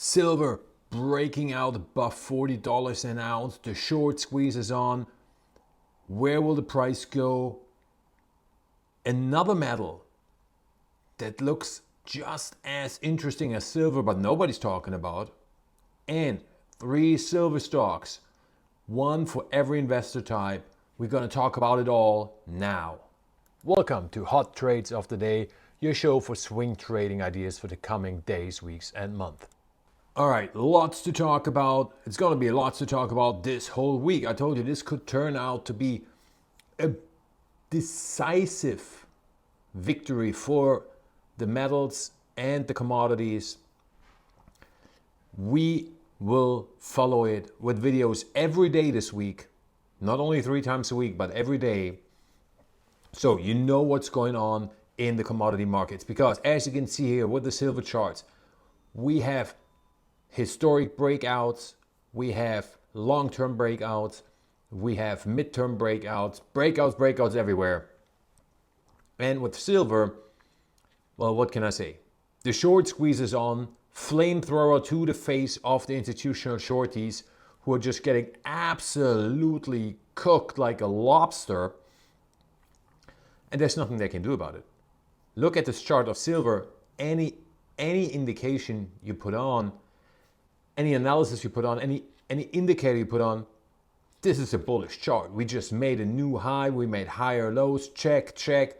Silver breaking out above $40 an ounce. The short squeeze is on. Where will the price go? Another metal that looks just as interesting as silver, but nobody's talking about. And 3 silver stocks, one for every investor type. We're going to talk about it all now. Welcome to Hot Trades of the Day, your show for swing trading ideas for the coming days, weeks, and month. All right, lots to talk about. It's going to be lots to talk about this whole week. I told you this could turn out to be a decisive victory for the metals and the commodities. We will follow it with videos every day this week, not only 3 times a week, but every day. So you know what's going on in the commodity markets, because as you can see here with the silver charts, we have historic breakouts, we have long-term breakouts, we have midterm breakouts everywhere. And with silver, well, what can I say? The short squeeze is on, flamethrower to the face of the institutional shorties who are just getting absolutely cooked like a lobster. And there's nothing they can do about it. Look at this chart of silver. Any indication you put on, any analysis you put on, any indicator you put on, this is a bullish chart. We just made a new high. We made higher lows. Check, check.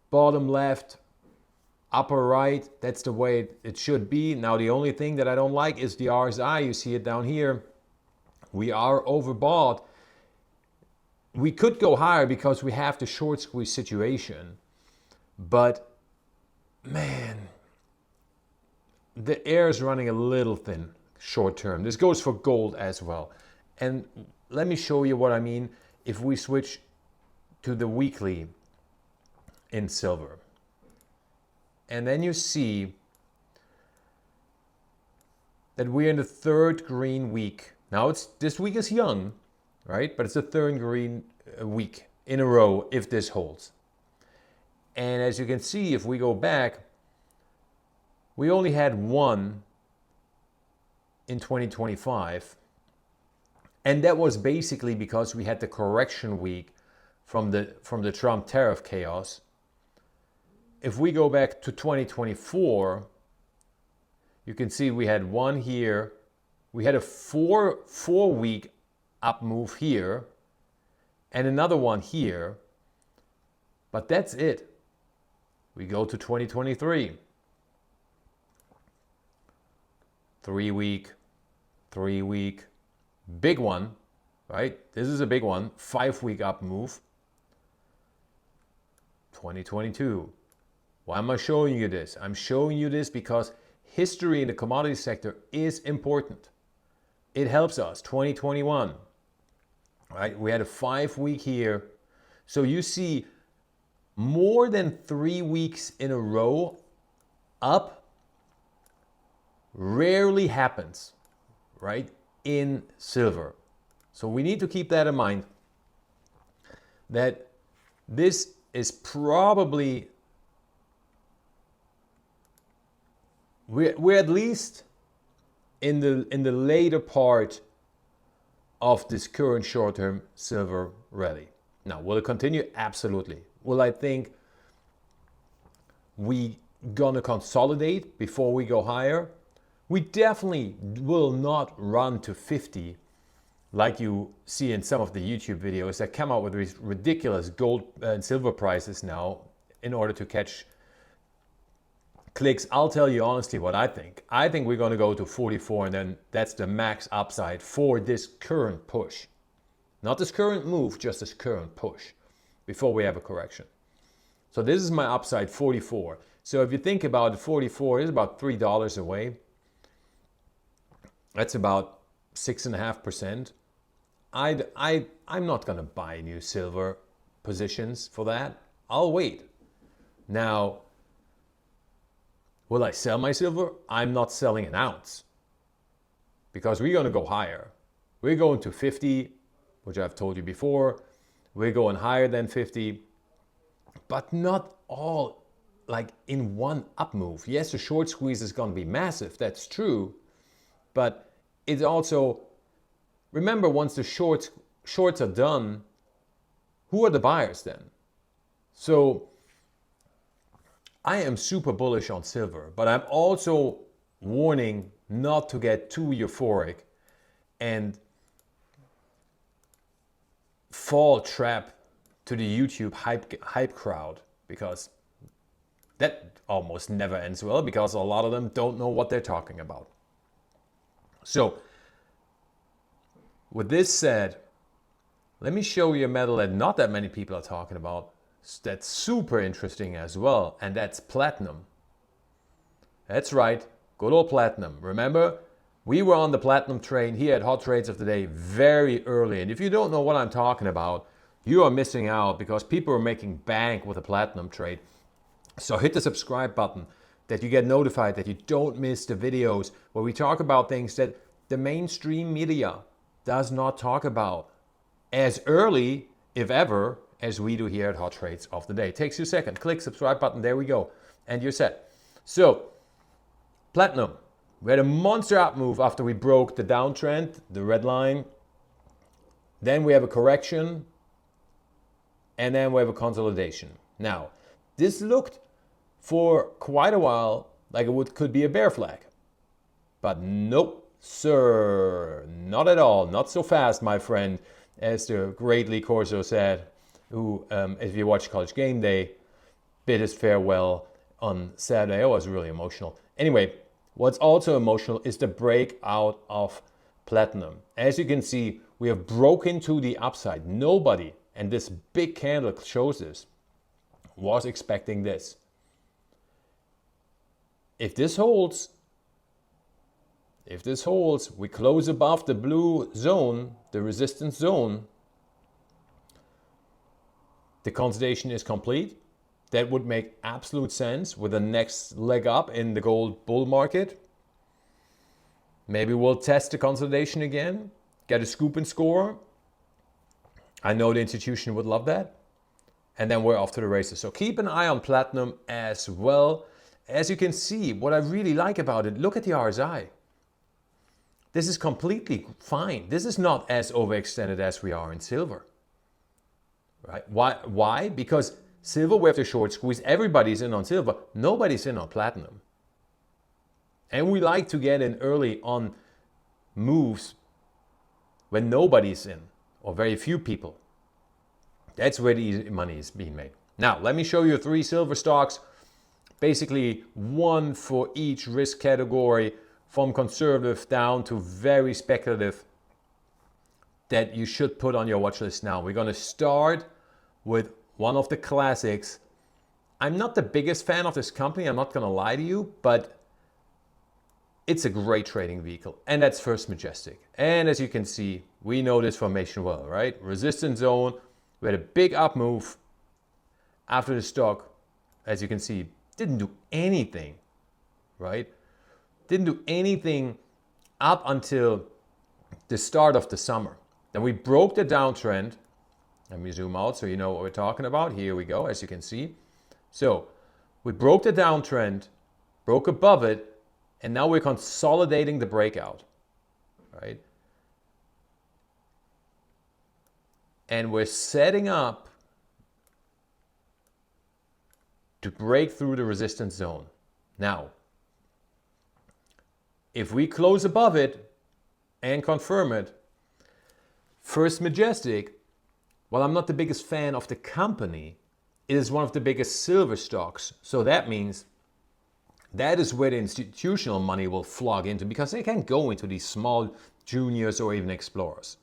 Bottom left, upper right. That's the way it should be. Now, the only thing that I don't like is the RSI. You see it down here. We are overbought. We could go higher because we have the short squeeze situation. But, man, the air is running a little thin short term. This goes for gold as well. And let me show you what I mean if we switch to the weekly in silver. And then you see that we're in the 3rd green week. Now this week is young, right? But it's the 3rd green week in a row if this holds. And as you can see, if we go back, we only had one in 2025. And that was basically because we had the correction week from the Trump tariff chaos. If we go back to 2024, you can see we had one here. We had a four week up move here and another one here. But that's it. We go to 2023. 3 week, big one, right? This is a big one, 5 week up move. 2022. Why am I showing you this? I'm showing you this because history in the commodity sector is important. It helps us. 2021, right? We had a 5 week here. So you see more than 3 weeks in a row up rarely happens, right, in silver. So we need to keep that in mind, that this is probably, we're at least in the later part of this current short-term silver rally. Now, will it continue? Absolutely. Will I think we gonna consolidate before we go higher? We definitely will not run to 50 like you see in some of the YouTube videos that come out with these ridiculous gold and silver prices now in order to catch clicks. I'll tell you honestly what I think. I think we're going to go to 44 and then that's the max upside for this current push. Not this current move, just this current push before we have a correction. So this is my upside, 44. So if you think about it, 44 is about $3 away. That's about 6.5%. I'm not going to buy new silver positions for that. I'll wait. Now, will I sell my silver? I'm not selling an ounce because we're going to go higher. We're going to 50, which I've told you before. We're going higher than 50, but not all like in one up move. Yes, the short squeeze is going to be massive. That's true. But it's also, remember, once the shorts are done, who are the buyers then? So I am super bullish on silver, but I'm also warning not to get too euphoric and fall trap to the YouTube hype crowd, because that almost never ends well, because a lot of them don't know what they're talking about. So with this said, let me show you a metal that not that many people are talking about. That's super interesting as well, and that's platinum. That's right, good old platinum. Remember, we were on the platinum train here at Hot Trades of the Day very early, and if you don't know what I'm talking about, you are missing out, because people are making bank with a platinum trade. So hit the subscribe button that you get notified, that you don't miss the videos where we talk about things that the mainstream media does not talk about as early, if ever, as we do here at Hot Trades of the Day. It takes you a second. Click subscribe button. There we go. And you're set. So, platinum. We had a monster up move after we broke the downtrend, the red line. Then we have a correction. And then we have a consolidation. Now, this looked for quite a while like it could be a bear flag. But nope, sir. Not at all. Not so fast, my friend, as the great Lee Corso said, who, if you watch College Game Day, bid his farewell on Saturday. I was really emotional. Anyway, what's also emotional is the breakout of platinum. As you can see, we have broken to the upside. Nobody, and this big candle shows this, was expecting this. If this holds, we close above the blue zone, the resistance zone, the consolidation is complete. That would make absolute sense with the next leg up in the gold bull market. Maybe we'll test the consolidation again, get a scoop and score. I know the institution would love that. And then we're off to the races. So keep an eye on platinum as well. As you can see, what I really like about it, look at the RSI. This is completely fine. This is not as overextended as we are in silver. Right? Why? Because silver, we have the short squeeze. Everybody's in on silver. Nobody's in on platinum. And we like to get in early on moves when nobody's in, or very few people. That's where the money is being made. Now, let me show you 3 silver stocks. Basically, one for each risk category, from conservative down to very speculative, that you should put on your watch list now. We're going to start with one of the classics. I'm not the biggest fan of this company, I'm not going to lie to you, but it's a great trading vehicle, and that's First Majestic. And as you can see, we know this formation well, right? Resistance zone, we had a big up move after the stock, as you can see, didn't do anything, right? Didn't do anything up until the start of the summer. Then we broke the downtrend. Let me zoom out so you know what we're talking about. Here we go, as you can see. So we broke the downtrend, broke above it, and now we're consolidating the breakout, right? And we're setting up to break through the resistance zone. Now, if we close above it and confirm it, First Majestic, while I'm not the biggest fan of the company, it is one of the biggest silver stocks. So that means that is where the institutional money will flock into, because they can't go into these small juniors or even explorers.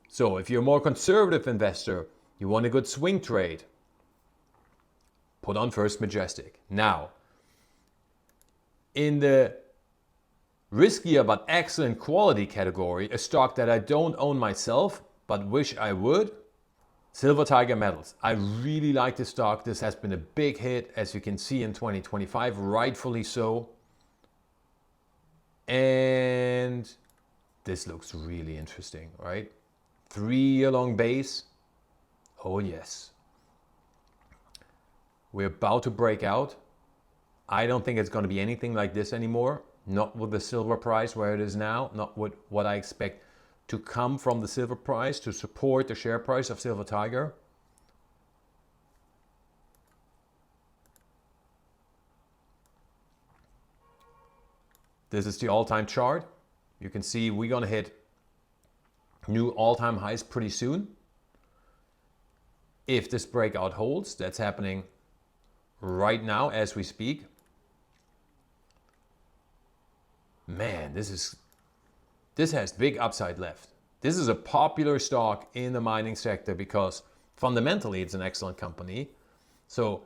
So if you're a more conservative investor, you want a good swing trade, put on First Majestic. Now, in the riskier but excellent quality category, a stock that I don't own myself but wish I would, Silver Tiger Metals. I really like this stock. This has been a big hit, as you can see, in 2025, rightfully so. And this looks really interesting, right? 3-year long base. Oh yes. We're about to break out. I don't think it's going to be anything like this anymore. not with the silver price where it is now, not with what I expect to come from the silver price to support the share price of Silver Tiger. This is the all-time chart. You can see we're gonna hit new all-time highs pretty soon. If this breakout holds, that's happening right now as we speak. Man, this has big upside left. This is a popular stock in the mining sector because fundamentally it's an excellent company. So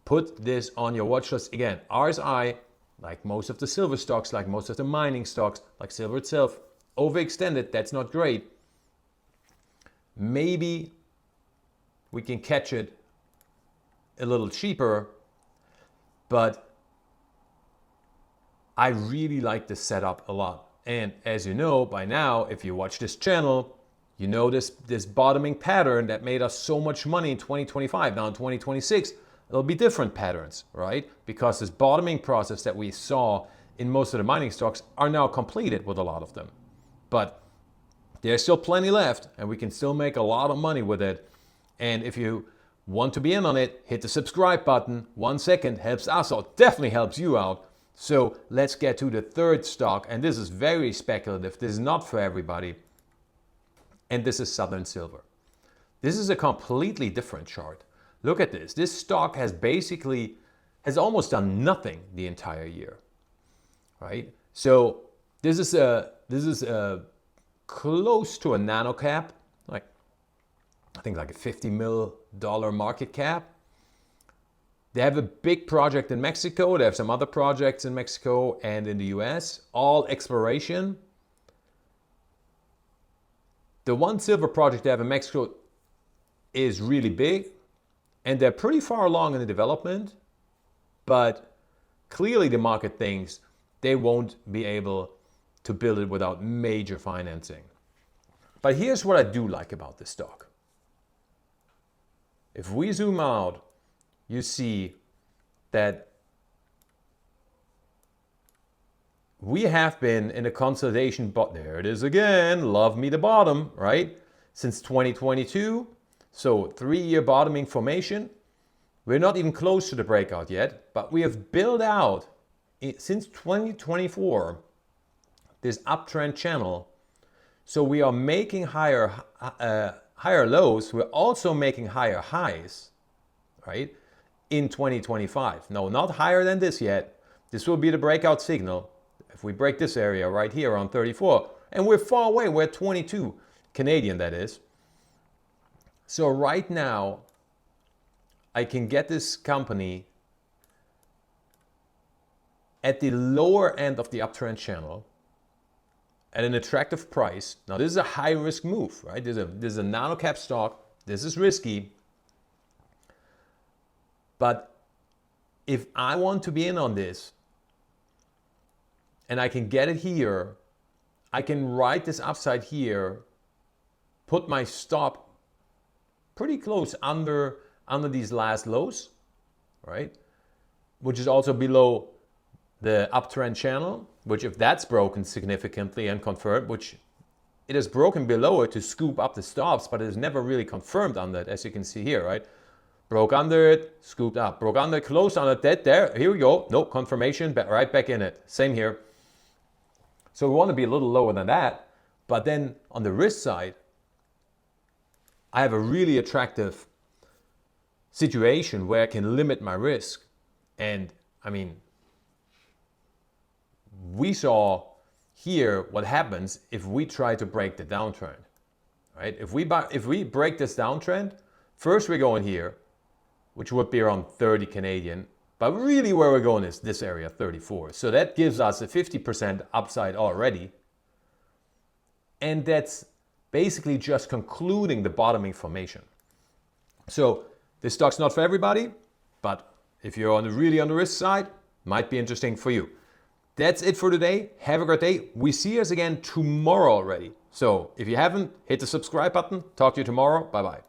put this on your watch list. Again, RSI, like most of the silver stocks, like most of the mining stocks, like silver itself, overextended, that's not great. Maybe we can catch it a little cheaper, but I really like this setup a lot. And as you know by now, if you watch this channel, you know this bottoming pattern that made us so much money in 2025. Now in 2026, it'll be different patterns, right? Because this bottoming process that we saw in most of the mining stocks are now completed with a lot of them. But there's still plenty left and we can still make a lot of money with it. And if you want to be in on it, hit the subscribe button. 1 second helps us out, definitely helps you out. So let's get to the third stock. And this is very speculative. This is not for everybody. And this is Southern Silver. This is a completely different chart. Look at this. This stock has almost done nothing the entire year, right? So this is close to a nano cap, like I think like a $50 million market cap. They have a big project in Mexico. They have some other projects in Mexico and in the US, all exploration. The one silver project they have in Mexico is really big and they're pretty far along in the development, but clearly the market thinks they won't be able to build it without major financing. But here's what I do like about this stock. If we zoom out, you see that we have been in a consolidation, but there it is again, love me the bottom, right? Since 2022, so 3-year bottoming formation. We're not even close to the breakout yet, but we have built out since 2024 this uptrend channel. So we are making higher lows. We're also making higher highs, right? In 2025. No, not higher than this yet. This will be the breakout signal. If we break this area right here on 34, and we're far away, we're at 22 Canadian, that is. So right now, I can get this company at the lower end of the uptrend channel at an attractive price. Now this is a high risk move, right? This is a nano cap stock. This is risky. But if I want to be in on this and I can get it here, I can ride this upside here, put my stop pretty close under these last lows, right? Which is also below the uptrend channel, which if that's broken significantly and confirmed, which it is broken below it to scoop up the stops, but it is never really confirmed on that, as you can see here, right? Broke under it, scooped up. Broke under, closed on it, dead there. Here we go. No confirmation, but right back in it. Same here. So we want to be a little lower than that. But then on the risk side, I have a really attractive situation where I can limit my risk. And I mean, we saw here what happens if we try to break the downtrend, right? If we break this downtrend, first we're going here, which would be around 30 Canadian, but really where we're going is this area, 34. So that gives us a 50% upside already. And that's basically just concluding the bottoming formation. So this stock's not for everybody, but if you're really on the risk side, might be interesting for you. That's it for today. Have a great day. We see us again tomorrow already. So if you haven't, hit the subscribe button. Talk to you tomorrow. Bye-bye.